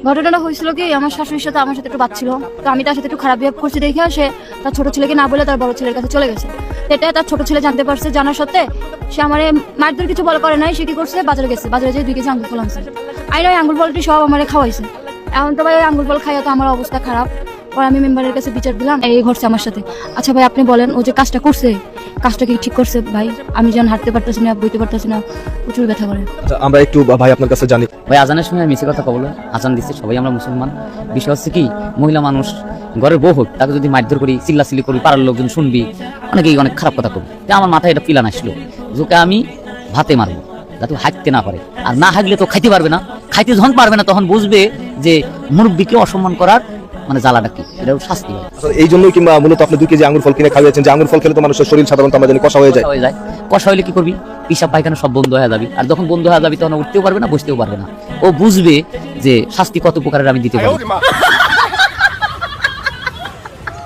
ঘটনাটা হয়েছিল কি, আমার শাশুড়ির সাথে আমার সাথে একটু বাচ্ছিল, তো আমি তার সাথে একটু খারাপ বিহেভ করছি দেখে সে তার ছোট ছেলেকে না বলে তার বড় ছেলের কাছে চলে গেছে। এটা তার ছোট ছেলে জানতে পারছে, জানার সত্ত্বে সে আমার মারধর কিছু বলা করে নাই। সে কি করছে, বাজারে গেছে, বাজারে যেয়ে 2 কেজি আঙ্গুর ফল আনছে। আইন ওই আঙ্গুর ফলটি সব আমার খাওয়াইছে। এখন তো ভাই ওই আঙ্গুর ফল খাইয়া তো আমার অবস্থা খারাপ। পরে আমি মেম্বারের কাছে বিচার দিলাম, এই ঘটছে আমার সাথে। আচ্ছা ভাই আপনি বলেন, ও যে কাজটা করছে, কাজটা কি ঠিক করছে ভাই? আমি যখন হাঁটতে পারতেছি না, বইতে পারতেছি না, প্রচুর ব্যথা করে। আচ্ছা, আমরা একটু ভাই আপনার কাছে জানি। ভাই আজানের সময় মিছে কথা কবল, আজান দিচ্ছে, সবাই আমরা মুসলমান। বিষয় হচ্ছে কি, মহিলা মানুষ ঘরের বউ হোক, তাকে যদি মারধর করি, চিল্লাচিল্লি করি, পাড়ার লোকজন শুনবি, অনেকেই অনেক খারাপ কথা করবে। আমার মাথায় এটা প্ল্যান আসলো, ওকে আমি ভাতে মারবো যাতে হাঁটতে না পারে। আর না হাঁটলে তো খাইতে পারবে না, খাইতে যখন পারবে না তখন বুঝবে যে মুরব্বীকে অসম্মান করার মানে জ্বালাটা কি, এটাও শাস্তি হয়। এই জন্যই কিংবা মূলত আপনি 2 কেজি আঙ্গুর ফল কিনে খাওয়াচ্ছেন, যে আঙ্গুর ফল খেলে তো মানুষের শরীর সাধারণত আমরা জানি কষা হয়ে যায়। কষা হইলে কি করবি, পিসাব পায়খানা সব বন্ধ হয়ে যাবে। আর যখন বন্ধ হয়ে যাবে তখন উঠতেও পারবে না, বসতেও পারবে না। ও বুঝবে যে শাস্তি কত প্রকারের আমি দিতে পারি।